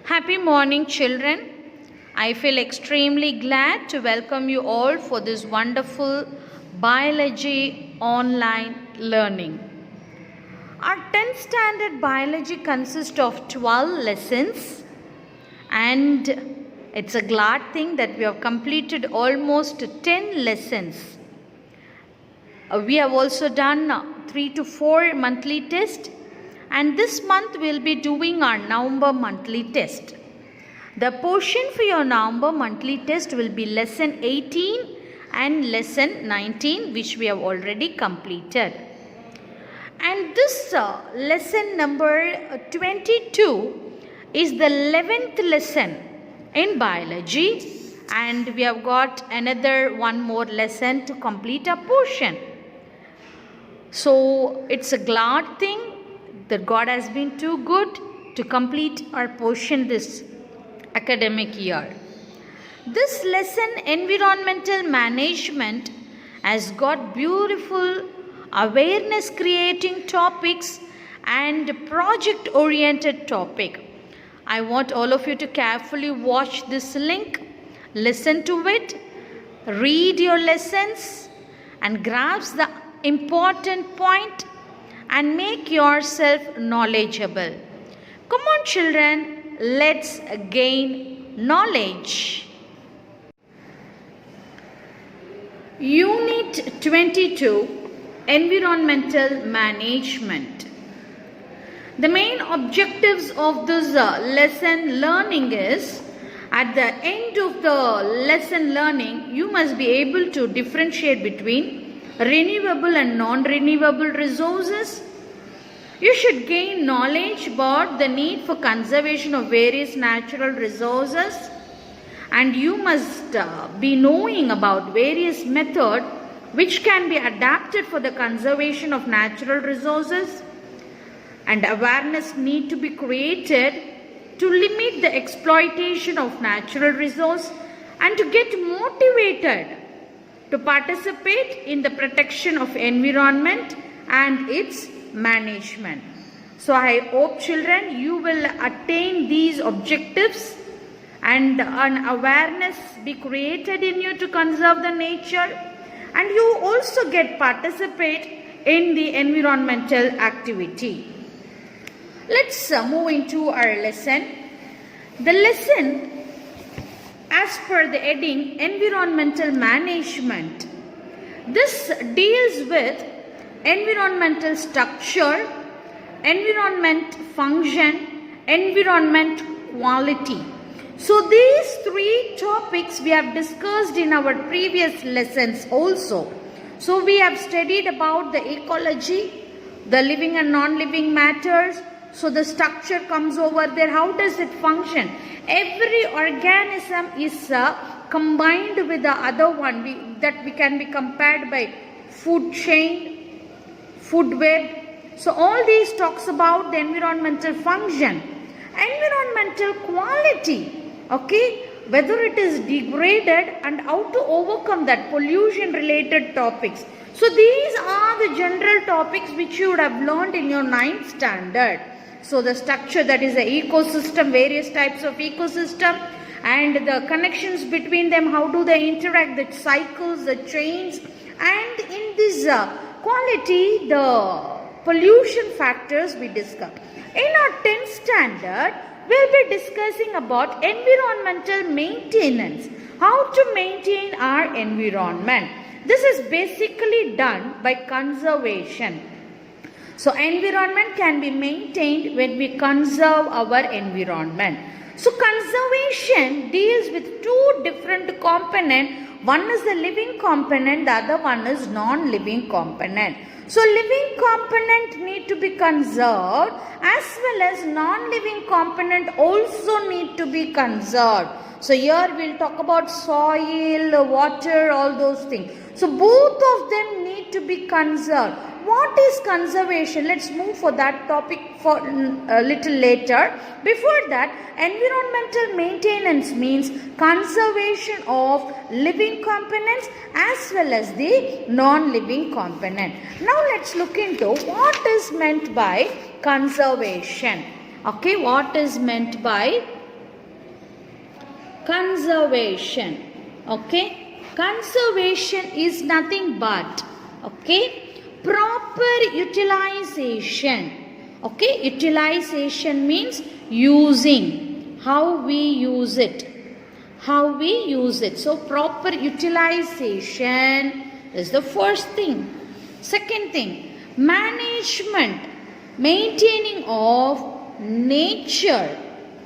Happy morning, children. I feel extremely glad to welcome you all for this wonderful biology online learning. Our 10th standard biology consists of 12 lessons, and it's a glad thing that we have completed almost 10 lessons. We have also done 3 to 4 monthly tests, and this month we will be doing our November monthly test. The portion for your November monthly test will be lesson 18 and lesson 19, which we have already completed. And this lesson number 22 is the 11th lesson in biology, and we have got another one more lesson to complete our portion. So it's a glad thing that God has been too good to complete our portion this academic year. This lesson, environmental management, has got beautiful awareness creating topics and project oriented topic. I want all of you to carefully watch this link, listen to it, read your lessons and grasp the important point and make yourself knowledgeable. Come on, children, let's gain knowledge. Unit 22, Environmental Management. The main objectives of this lesson learning is, at the end of the lesson learning, you must be able to differentiate between renewable and non-renewable resources. You should gain knowledge about the need for conservation of various natural resources, and you must be knowing about various methods which can be adapted for the conservation of natural resources, and awareness need to be created to limit the exploitation of natural resource and to get motivated to participate in the protection of environment and its management. So I hope, children, you will attain these objectives and an awareness be created in you to conserve the nature, and you also get participate in the environmental activity. Let's move into our lesson. The lesson, as per the heading environmental management, this deals with environmental structure, environment function, environment quality. So these three topics we have discussed in our previous lessons also. So we have studied about the ecology, the living and non-living matters. So the structure comes over there. How does it function? Every organism is combined with the other one that we can be compared by food chain, food web. So all these talks about the environmental function, environmental quality, okay, whether it is degraded and how to overcome that pollution related topics. So these are the general topics which you would have learned in your 9th standard. So the structure, that is the ecosystem, various types of ecosystem and the connections between them, how do they interact, the cycles, the chains, and in this quality, the pollution factors we discuss. In our 10th standard, we will be discussing about environmental maintenance, how to maintain our environment. This is basically done by conservation. So environment can be maintained when we conserve our environment. So conservation deals with two different components. One is the living component, the other one is non-living component. So living component need to be conserved as well as non-living component also need to be conserved. So here we will talk about soil, water, all those things. So both of them need to be conserved. What is conservation? Let's move for that topic for a little later. Before that, environmental maintenance means conservation of living components as well as the non-living component. Now let's look into what is meant by conservation. Okay, what is meant by conservation. Okay, conservation is nothing but, okay, proper utilization. Okay, utilization means using, how we use it, how we use it. So proper utilization is the first thing. Second thing, management, maintaining of nature.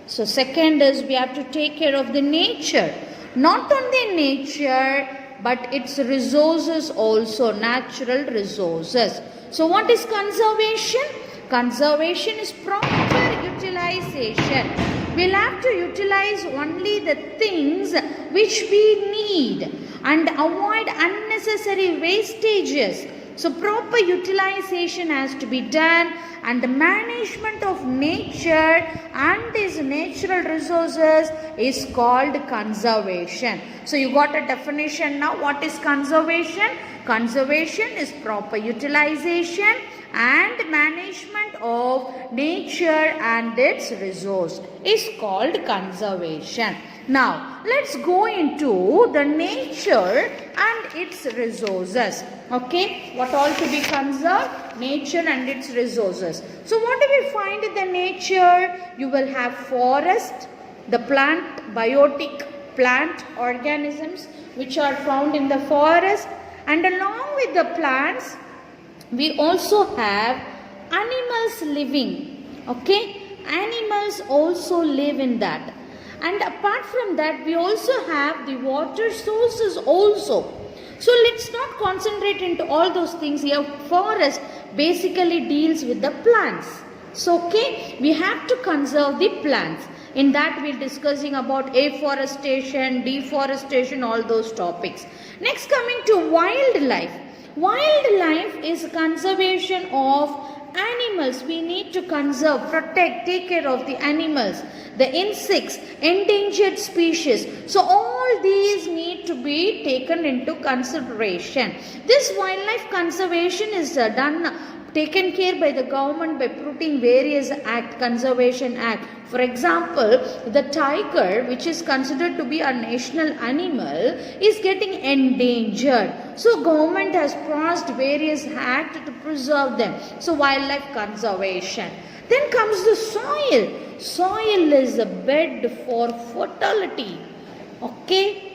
So second is we have to take care of the nature. Not only nature, but its resources also, natural resources. So what is conservation? Conservation is proper utilization. We'll have to utilize only the things which we need and avoid unnecessary wastages. So proper utilization has to be done, and the management of nature and its natural resources is called conservation. So you got a definition now. What is conservation? Conservation is proper utilization and management of nature and its resource is called conservation. Now let's go into the nature and its resources. Okay, what all to be conserved? Nature and its resources. So what do we find in the nature? You will have forest, the plant, biotic plant organisms which are found in the forest, and along with the plants we also have animals living. Okay, animals also live in that. And apart from that, we also have the water sources also. So let's not concentrate into all those things here. Forest basically deals with the plants. So okay, we have to conserve the plants. In that we are discussing about afforestation, deforestation, all those topics. Next, coming to wildlife. Wildlife is conservation of animals. We need to conserve, protect, take care of the animals, the insects, endangered species. So all these need to be taken into consideration. This wildlife conservation is taken care by the government by putting various conservation act. For example, the tiger, which is considered to be a national animal, is getting endangered. So government has passed various acts to preserve them. So wildlife conservation. Then comes the soil. Soil is a bed for fertility. Okay.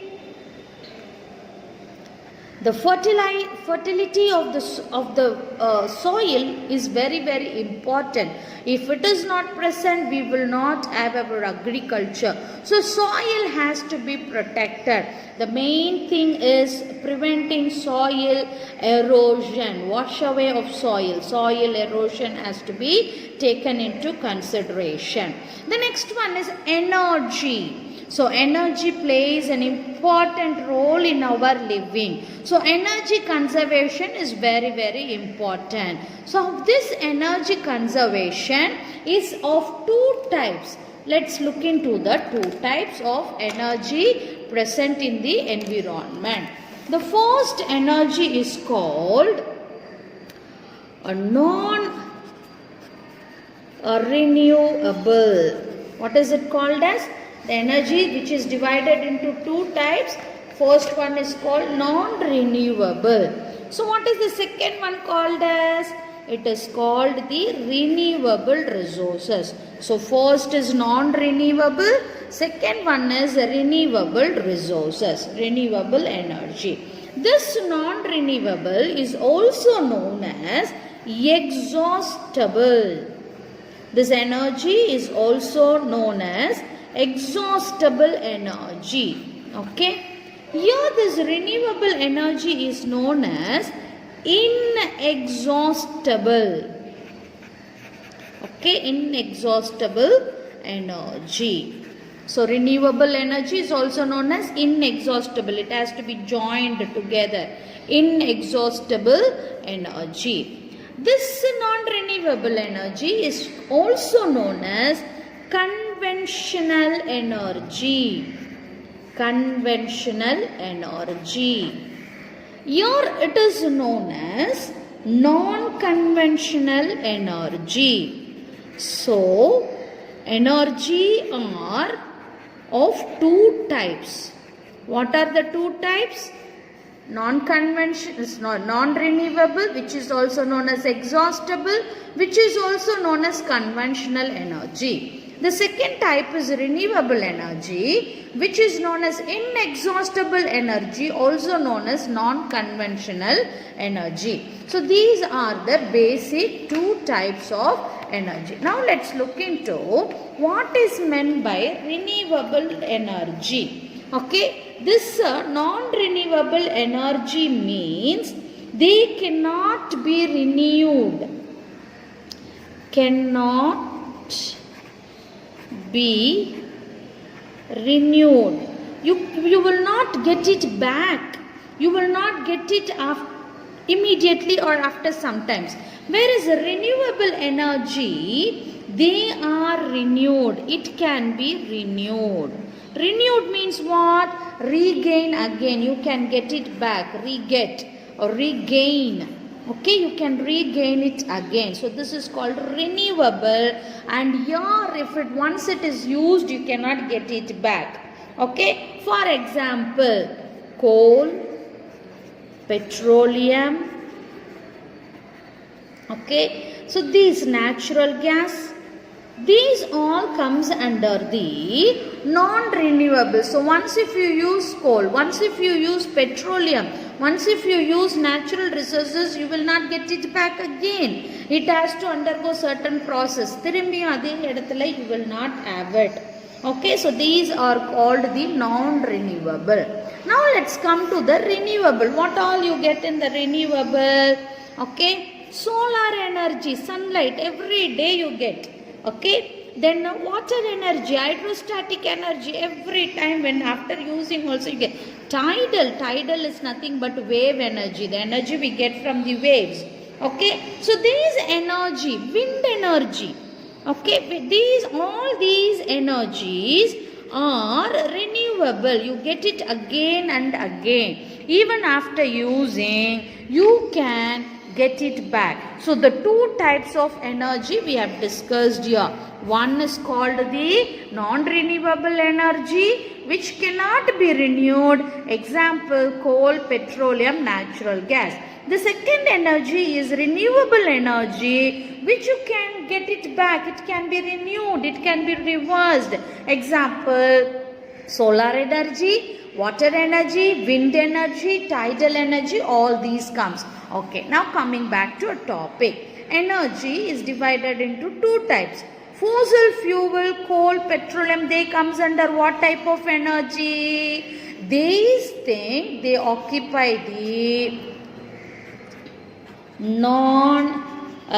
The fertility of the soil is very, very important. If it is not present, we will not have our agriculture. So soil has to be protected. The main thing is preventing soil erosion, wash away of soil. Soil erosion has to be taken into consideration. The next one is energy. So energy plays an important role in our living. So energy conservation is very, very important. So this energy conservation is of two types. Let's look into the two types of energy present in the environment. The first energy is called a non-renewable. What is it called as? The energy which is divided into two types. First one is called non-renewable. So what is the second one called as? It is called the renewable resources. So first is non-renewable. Second one is renewable resources, renewable energy. This non-renewable is also known as exhaustible. This energy is also known as exhaustible energy. Okay. Here this renewable energy is known as inexhaustible. Okay, inexhaustible energy. So renewable energy is also known as inexhaustible. It has to be joined together. Inexhaustible energy. This non-renewable energy is also known as conventional energy. Conventional energy. Here it is known as non-conventional energy. So energy are of two types. What are the two types? Non-renewable, which is also known as exhaustible, which is also known as conventional energy. The second type is renewable energy, which is known as inexhaustible energy, also known as non-conventional energy. So these are the basic two types of energy. Now let's look into what is meant by renewable energy. Okay, this non-renewable energy means they cannot be renewed. Cannot be renewed. You will not get it back. You will not get it immediately or after sometimes. Whereas renewable energy, they are renewed. It can be renewed. Renewed means what? Regain again. You can get it back. Reget or regain. Okay, you can regain it again. So this is called renewable, and here if once it is used, you cannot get it back. Okay, for example, coal, petroleum. Okay, so these natural gas, these all comes under the non-renewable. So once if you use coal, once if you use petroleum, once if you use natural resources, you will not get it back again. It has to undergo certain process. You will not have it. Okay, so these are called the non-renewable. Now let's come to the renewable. What all you get in the renewable? Okay, solar energy, sunlight, every day you get. Okay, then water energy, hydrostatic energy, every time when after using also you get. Tidal is nothing but wave energy, the energy we get from the waves. Okay, so these energy, wind energy, okay, all these energies are renewable. You get it again and again. Even after using, you can get it back. So the two types of energy we have discussed here. One is called the non-renewable energy, which cannot be renewed. Example, coal, petroleum, natural gas. The second energy is renewable energy, which you can get it back. It can be renewed. It can be reversed. Example, solar energy, water energy, wind energy, tidal energy, all these comes. Okay, now coming back to a topic. Energy is divided into two types. Fossil fuel, coal, petroleum, they comes under what type of energy? These things, they occupy the non-renewable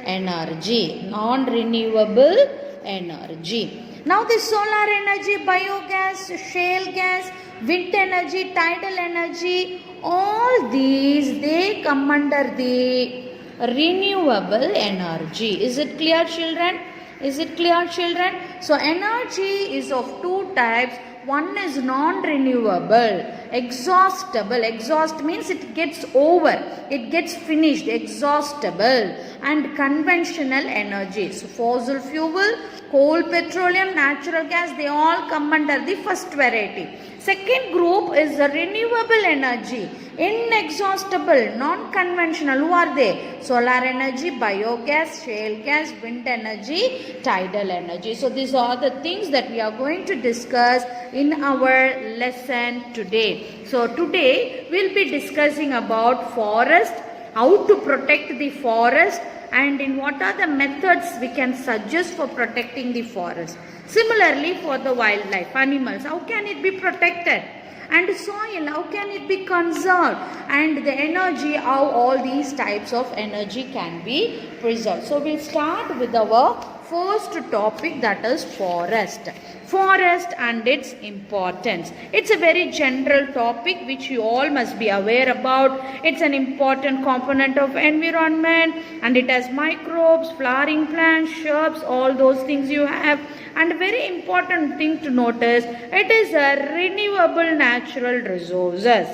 energy. Non-renewable energy. Now the solar energy, biogas, shale gas, wind energy, tidal energy, all these, they come under the renewable energy. Is it clear, children? Is it clear, children? So energy is of two types. One is non-renewable, exhaustible. Exhaust means it gets over, it gets finished, exhaustible. And conventional energy. So fossil fuel, coal, petroleum, natural gas, they all come under the first variety. Second group is the renewable energy, inexhaustible, non-conventional. Who are they? Solar energy, biogas, shale gas, wind energy, tidal energy. So these are the things that we are going to discuss in our lesson today. So today we will be discussing about forest, how to protect the forest, and in what are the methods we can suggest for protecting the forest. Similarly, for the wildlife, animals, how can it be protected? And soil, how can it be conserved? And the energy, how all these types of energy can be preserved. So we'll start with our first topic, that is forest. Forest and its importance. It's a very general topic which you all must be aware about. It's an important component of environment, and it has microbes, flowering plants, shrubs, all those things you have. And a very important thing to notice, it is a renewable natural resources.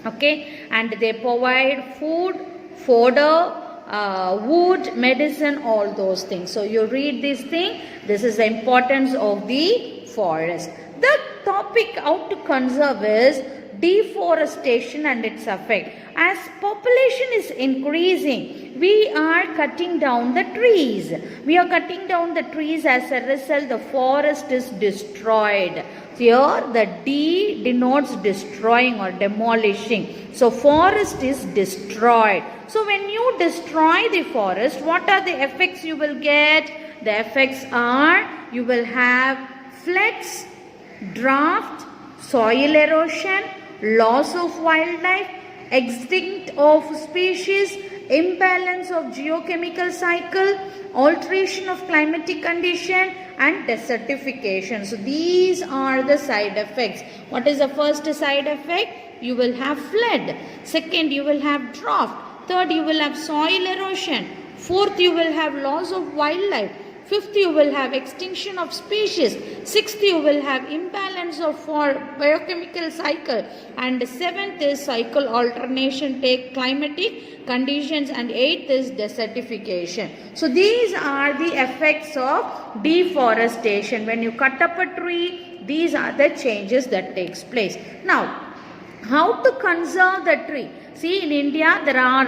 Okay, and they provide food, fodder, wood, medicine, all those things. So you read this thing. This is the importance of the forest. The topic how to conserve is deforestation and its effect. As population is increasing, we are cutting down the trees. We are cutting down the trees. As a result, the forest is destroyed. Here the D denotes destroying or demolishing. So forest is destroyed. So when you destroy the forest, what are the effects you will get? The effects are you will have floods, drought, soil erosion, loss of wildlife, extinct of species, imbalance of geochemical cycle, alteration of climatic condition, and desertification. So these are the side effects. What is the first side effect? You will have flood. Second, you will have drought. Third, you will have soil erosion. Fourth, you will have loss of wildlife. Fifth, you will have extinction of species. Sixth, you will have imbalance of biochemical cycle. And seventh is cycle alternation, take climatic conditions. And eighth is desertification. So these are the effects of deforestation. When you cut up a tree, these are the changes that takes place. Now, how to conserve the tree? See, in India, there are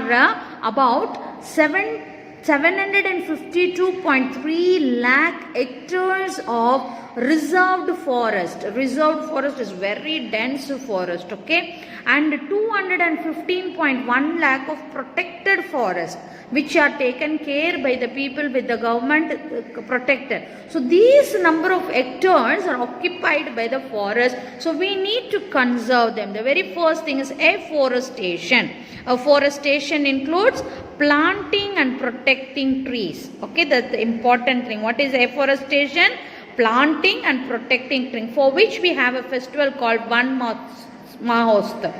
about 752.3 lakh hectares of reserved forest. Reserved forest is very dense forest, okay? And 215.1 lakh of protected forest, which are taken care by the people with the government protected. So these number of hectares are occupied by the forest. So we need to conserve them. The very first thing is afforestation. Afforestation includes planting and protecting trees. Okay, that's the important thing. What is afforestation? Planting and protecting trees, for which we have a festival called Van Mahotsav.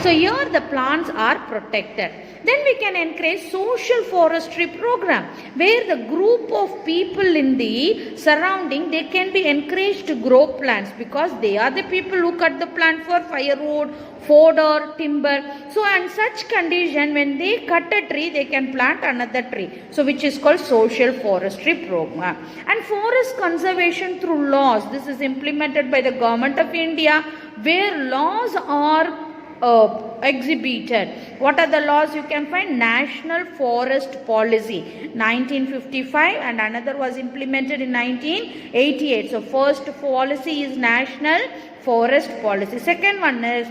So here the plants are protected. Then we can encourage social forestry program, where the group of people in the surrounding, they can be encouraged to grow plants, because they are the people who cut the plant for firewood, fodder, timber. So in such condition, when they cut a tree, they can plant another tree. So which is called social forestry program. And forest conservation through laws. This is implemented by the Government of India, where laws are exhibited. What are the laws you can find? National Forest Policy 1955, and another was implemented in 1988. So first policy is National Forest Policy. Second one is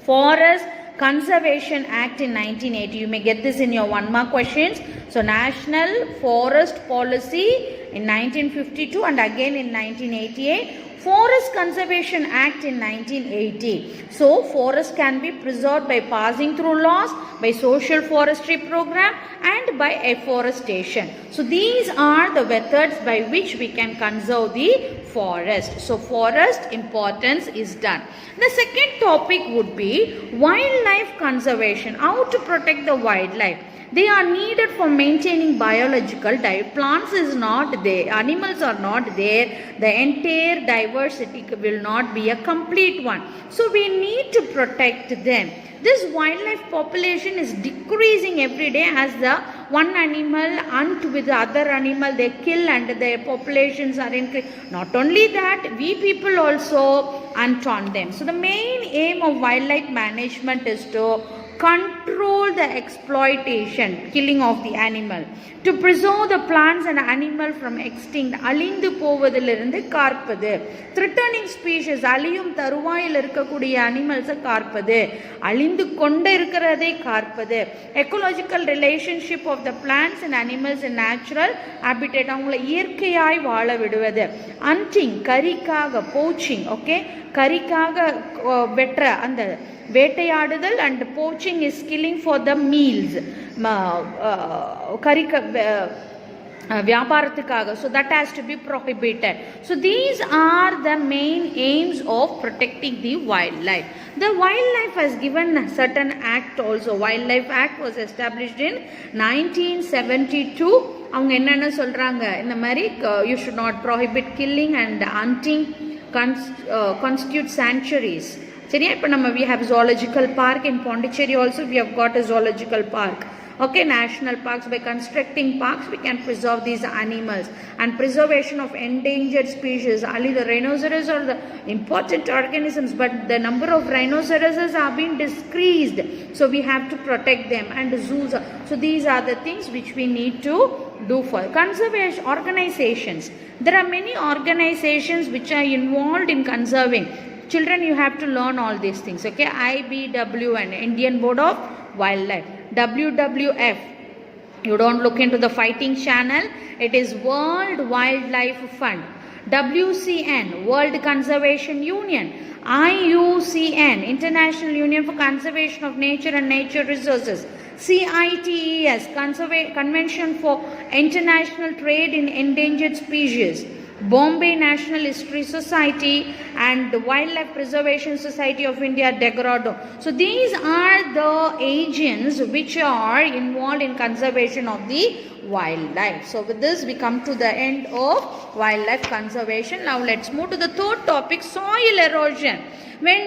Forest Conservation Act in 1980. You may get this in your 1 mark questions. So National Forest Policy in 1952 and again in 1988. Forest Conservation Act in 1980. So forest can be preserved by passing through laws, by social forestry program, and by afforestation. So these are the methods by which we can conserve the forest. So forest importance is done. The second topic would be wildlife conservation. How to protect the wildlife. They are needed for maintaining biological diversity. Plants is not there, animals are not there, the entire diversity will not be a complete one. So we need to protect them. This wildlife population is decreasing every day as the one animal hunt with the other animal, they kill and their populations are increasing. Not only that, we people also hunt on them. So the main aim of wildlife management is to control the exploitation, killing of the animal, to preserve the plants and animal from extinct, அழிந்து போவதிலிருந்து காப்பது, threatening species, அழியும் தருவாயில் இருக்கக்கூடிய animals காப்பது, அழிந்து கொண்டு இருக்கிறதை காப்பது, ecological relationship of the plants and animals in natural habitat, அவங்களை இயற்கையாய் வாழ விடுவது, hunting, கறிக்காக, poaching, okay, கறிக்காக வெற்ற அந்த வேட்டையாடுதல், and poaching is killing for the meals, வியாபாரத்துக்காக. So that has to be prohibited. So these are the main aims of protecting the wildlife. The wildlife has given a certain act also. Wildlife Act was established in 1972. அவங்க என்னென்ன சொல்றாங்க, இந்த மாதிரி you should not prohibit killing and hunting, constitute sanctuaries சரியா? இப்போ நம்ம we have zoological park in Pondicherry also, we have got a zoological park. Okay, national parks. By constructing parks we can preserve these animals. And preservation of endangered species, only the rhinoceros are the important organisms, but the number of rhinoceroses are being decreased, so we have to protect them. And zoos, so these are the things which we need to do for conservation organizations. There are many organizations which are involved in conserving. Children, you have to learn all these things. Okay, IBWN, Indian Board of Wildlife. WWF, you don't look into the fighting channel, it is World Wildlife Fund. WCN, World Conservation Union. IUCN, International Union for Conservation of Nature and Nature Resources. CITES, Convention for International Trade in Endangered Species. Bombay National History Society and the Wildlife Preservation Society of India, Degradun. So these are the agents which are involved in conservation of the wildlife. So with this we come to the end of wildlife conservation. Now let's move to the third topic, soil erosion. When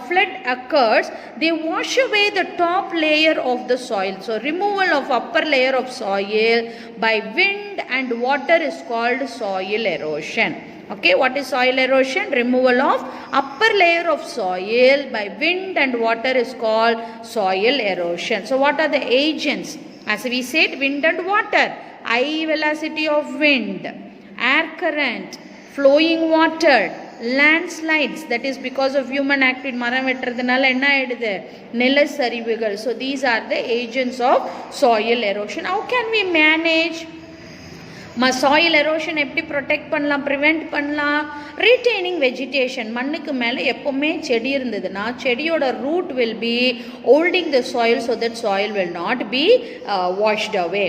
flood occurs, they wash away the top layer of the soil. So removal of upper layer of soil by wind and water is called soil erosion. Okay, what is soil erosion? Removal of upper layer of soil by wind and water is called soil erosion. So what are the agents? As we said, wind and water. High velocity of wind, air current, flowing water, landslides, that is because of human activity. மரம் வெட்டுறதுனால என்ன ஆயிடுது? நிலச்சரிவுகள். So these are the agents of soil erosion. How can we manage soil erosion? எப்படி protect பண்ணலாம், prevent பண்ணலாம்? Retaining vegetation. மண்ணுக்கு மேலே எப்போவுமே செடி இருந்ததுன்னா செடியோட root will be holding the soil so that soil will not be washed away.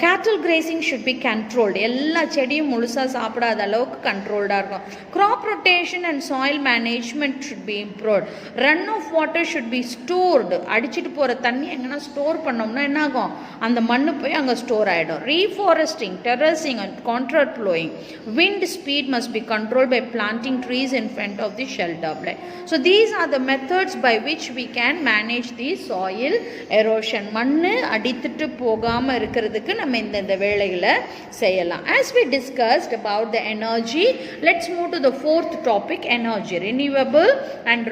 Cattle grazing should be controlled. எல்லா செடியும் முழுசாக சாப்பிடாத அளவுக்கு கண்ட்ரோல்டாக இருக்கும். Crop rotation and soil management should be improved. Run off water should be stored. அடிச்சுட்டு போகிற தண்ணி எங்கன்னா ஸ்டோர் பண்ணோம்னா என்ன ஆகும்? அந்த மண்ணு போய் அங்கே ஸ்டோர் ஆகிடும். ரீஃபாரஸ்டிங், terracing and contour flowing. Wind speed must be controlled by planting trees in front of the shelter line. So these are the methods by which we can manage the soil erosion. மண்ணு அடித்துட்டு போகாம இருக்கிறதுக்கு நம்ம இந்த வேளைகளை செய்யலாம். As we discussed about the energy, let's move to the fourth topic, energy. Renewable and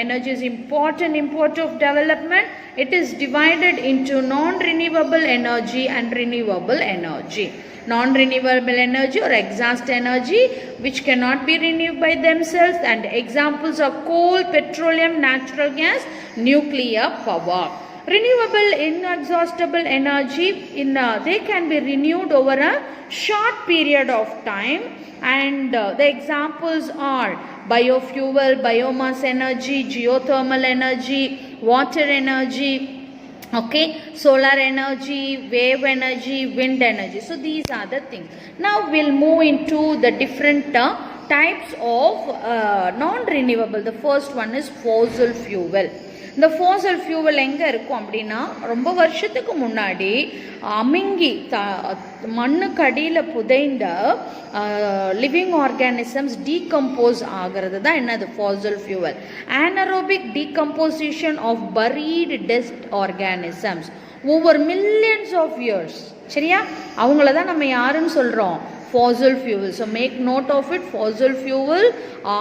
energy is important of development. It is divided into non-renewable energy and renewable energy. Non-renewable energy or exhaust energy which cannot be renewed by themselves, and examples are coal, petroleum, natural gas, nuclear power. Renewable inexhaustible energy, they can be renewed over a short period of time, and the examples are biofuel, biomass energy, geothermal energy, water energy, okay, solar energy, wave energy, wind energy. So these are the things. Now we'll move into the different types of non-renewable. The first one is fossil fuel. இந்த fossil fuel எங்கே இருக்கும் அப்படின்னா, ரொம்ப வருஷத்துக்கு முன்னாடி அமுங்கி மண்ணுக்கு அடியில் புதைந்த living organisms decompose ஆகிறது தான் என்னது? fossil fuel. Anaerobic decomposition of buried dead organisms over millions of years. சரியா? அவங்கள தான் நம்ம யாருன்னு சொல்கிறோம்? fossil fuel. So make note of it. Fossil fuel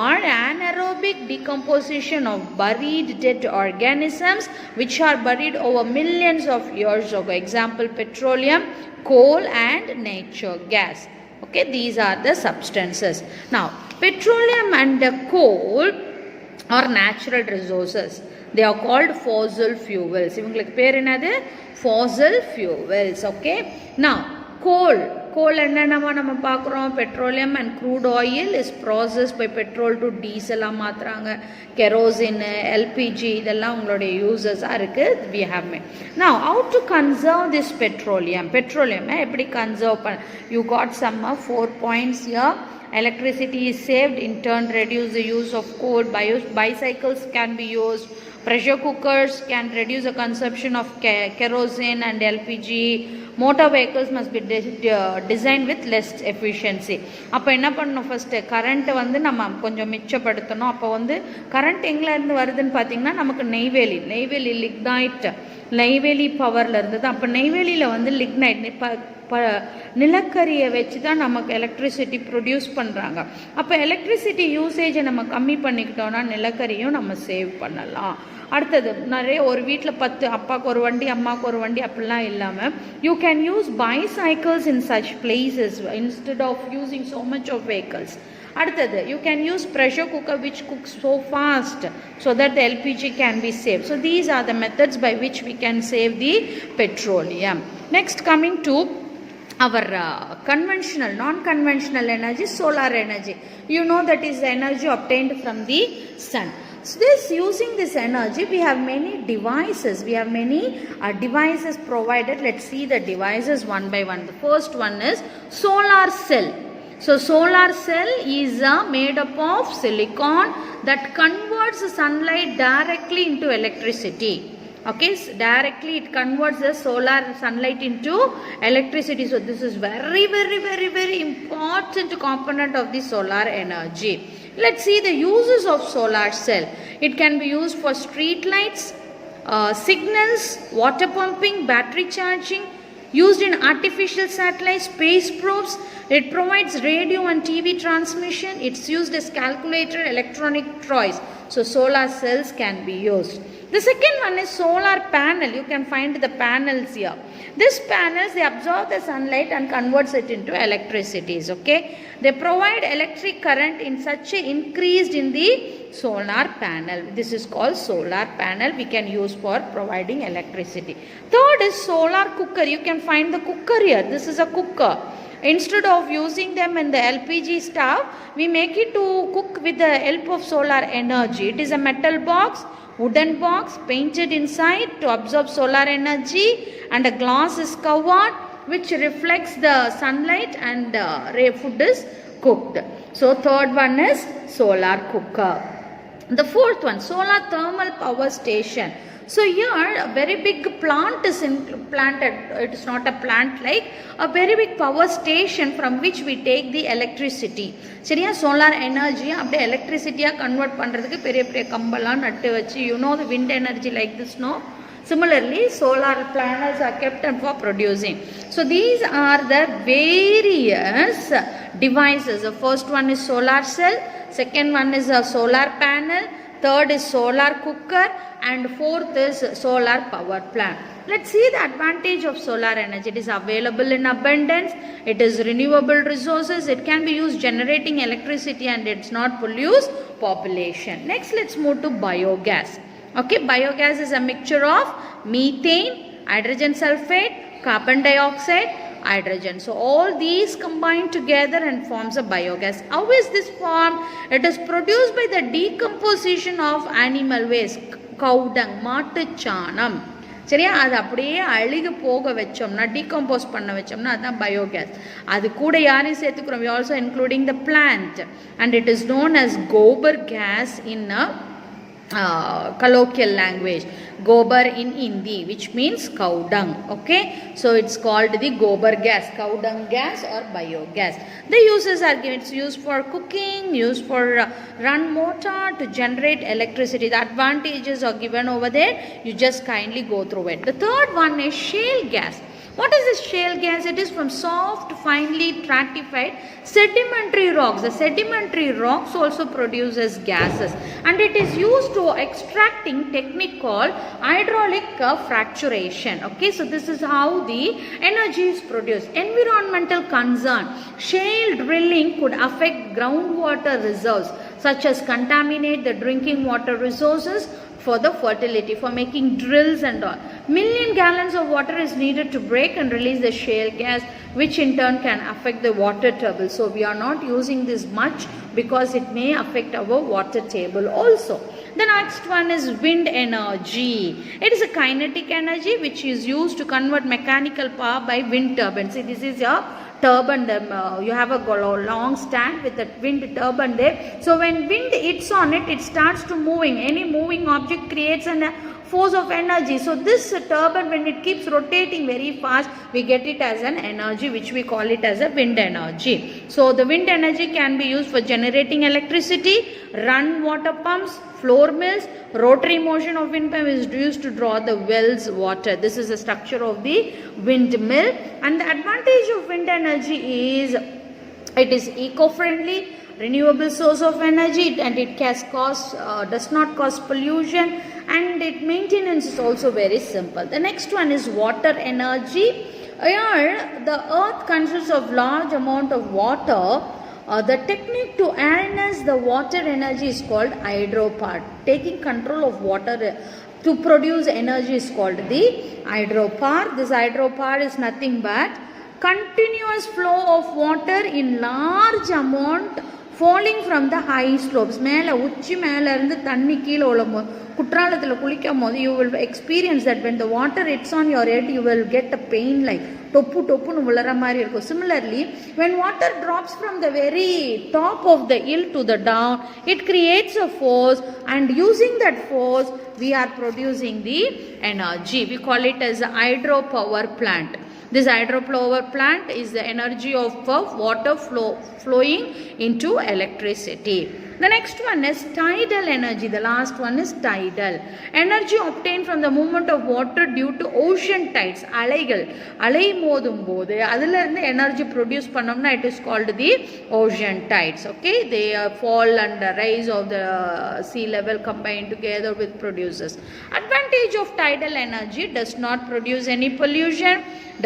are anaerobic decomposition of buried dead organisms which are buried over millions of years ago. Example, petroleum, coal and natural gas. Okay, these are the substances. Now petroleum and the coal are natural resources. They are called fossil fuels. இவங்களுக்கு பேர் என்னது? fossil fuels. Okay, now coal என்னென்னமா நம்ம பார்க்குறோம்? petroleum and crude oil is processed by petrol to diesel மாற்றுறாங்க. kerosene, LPG இதெல்லாம் உங்களுடைய யூசஸாக இருக்குது. we have made. Now how to conserve this petroleum எப்படி கன்சர்வ் பண்ண? you got some 4 points here. Electricity is saved, in turn reduce the use of coal. Bicycles can be used. Pressure cookers can reduce the consumption of kerosene and LPG. Motor vehicles must be designed with less efficiency. அப்போ என்ன பண்ணணும், first கரண்ட்டை வந்து நம்ம கொஞ்சம் மிச்சப்படுத்தணும். அப்போ வந்து current எங்கேருந்து வருதுன்னு பார்த்தீங்கன்னா நமக்கு நெய்வேலி லிக்னைட் நெய்வேலி பவரில் இருந்தது. அப்போ நெய்வேலியில் வந்து லிக்னைட் நிலக்கரியை வச்சு தான் நமக்கு எலக்ட்ரிசிட்டி ப்ரொடியூஸ் பண்ணுறாங்க. அப்போ எலக்ட்ரிசிட்டி யூசேஜை நம்ம கம்மி பண்ணிக்கிட்டோம்னா நிலக்கரியும் நம்ம சேவ் பண்ணலாம். அடுத்தது நிறைய ஒரு வீட்டில் 10 அப்பாவுக்கு ஒரு வண்டி அம்மாவுக்கு ஒரு வண்டி அப்படிலாம் இல்லாமல் you can use bicycles in such places instead of using so much of vehicles. அடுத்தது you can use pressure cooker which cooks so fast so that the LPG can be saved. So these are the methods by which we can save the petroleum. Next, coming to our non-conventional energy, solar energy. You know that is the energy obtained from the sun. So using this energy we have many devices. Devices provided. Let's see the devices one by one. The first one is solar cell. So solar cell is made up of silicon that converts the sunlight directly into electricity. Okay, so directly it converts the solar sunlight into electricity. So this is very important component of the solar energy. Let's see the uses of solar cell. It can be used for street lights, signals, water pumping, battery charging, used in artificial satellites, space probes. It provides radio and TV transmission. It's used as calculator, electronic toys. So solar cells can be used. The second one is solar panel. You can find the panels here. These panels, they absorb the sunlight and converts it into electricity. Okay, they provide electric current in such a increased in the solar panel. This is called solar panel. We can use for providing electricity. Third is solar cooker. You can find the cooker here. This is a cooker. Instead of using them in the LPG stove, we make it to cook with the help of solar energy. It is a metal box, wooden box, painted inside to absorb solar energy, and a glass is covered which reflects the sunlight, and food is cooked. So third one is solar cooker. The fourth one, solar thermal power station. So here a very big plant is planted. It is not a plant, like a very big power station from which we take the electricity. சரியா, solar energy அப்படியே எலக்ட்ரிசிட்டியாக convert பண்ணுறதுக்கு பெரிய கம்பெல்லாம் நட்டு வச்சு, you know the wind energy like this, no? Similarly, solar panels are kept for producing. So these are the various devices. The first one is solar cell, second one is a solar panel, third is solar cooker, and fourth is solar power plant. Let's see the advantage of solar energy. It is available in abundance. It is renewable resources. It can be used generating electricity, and it's not pollute population. Next, let's move to biogas. Okay, biogas is a mixture of methane, hydrogen sulfate, carbon dioxide, hydrogen. So all these combine together and forms a biogas. How is this formed? It is produced by the decomposition of animal waste, cow dung, மாட்டு சாணம். சரியா, அது அப்படியே அழுகி போக வச்சோம்னா, decompose பண்ண வச்சோம்னா அதுதான் பயோகேஸ். அது கூட யாரையும் சேர்த்துக்கிறோம், we also including the plant, and it is known as gobar gas in colloquial language. Gobar in Hindi, which means cow dung. Okay, so it's called the gobar gas, cow dung gas or biogas. The uses are given. It's used for cooking, used for run motor to generate electricity. The advantages are given over there. You just kindly go through it. The third one is shale gas. What is this shale gas? It is from soft, finely stratified sedimentary rocks. The sedimentary rocks also produces gases, and it is used to extracting technique called hydraulic fracturation. Okay, so this is how the energy is produced. Environmental concern. Shale drilling could affect groundwater reserves, such as contaminate the drinking water resources for the fertility, for making drills and all. Million gallons of water is needed to break and release the shale gas, which in turn can affect the water table. So we are not using this much because it may affect our water table also. The next one is wind energy. It is a kinetic energy which is used to convert mechanical power by wind turbine. See, this is your turbine. You have a long stand with a wind turbine there. So when wind hits on it, it starts to moving. Any moving object creates a force of energy. So this turbine, when it keeps rotating very fast, we get it as an energy which we call it as a wind energy. So the wind energy can be used for generating electricity, run water pumps, floor mills. Rotary motion of wind pump is used to draw the well's water. This is the structure of the windmill. And the advantage of wind energy is it is eco-friendly, renewable source of energy, and it does not cause pollution, and its maintenance is also very simple. The next one is water energy. Here the earth consists of large amount of water. The technique to harness the water energy is called hydropower. Taking control of water to produce energy is called the hydropower. This hydropower is nothing but continuous flow of water in large amount falling from the high slopes. மேலே உச்சி மேலே இருந்து தண்ணி கீழே விழும்போது குற்றாலத்தில் குளிக்கும் போது you will experience that when the water hits on your head you will get a pain like தொப்பு தொப்புன்னு விழுற மாதிரி இருக்கும். Similarly, when water drops from the very top of the hill to the down, it creates a force, and using that force we are producing the energy. We call it as a hydropower plant. This hydropower plant is the energy of water flowing into electricity. The next one is tidal energy. The last one is tidal. Energy obtained from the movement of water due to ocean tides. அலை மோதும் போது அதில் இருந்து energy produce பண்ணோம்னா it is called the ocean tides. Okay, they fall and rise of the sea level combined together with produces. Advantage of tidal energy: does not produce any pollution,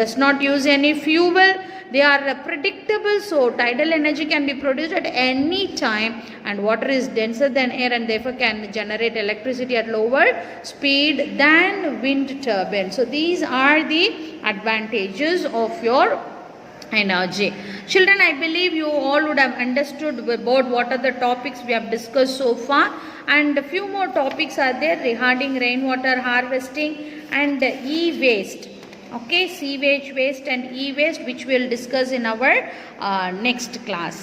does not use any fuel. They are predictable, so tidal energy can be produced at any time, and water is denser than air and therefore can generate electricity at lower speed than wind turbine. So these are the advantages of your energy. Children, I believe you all would have understood about what are the topics we have discussed so far, and a few more topics are there regarding rainwater harvesting and e-waste. Okay, sewage waste and e-waste, which we will discuss in our next class.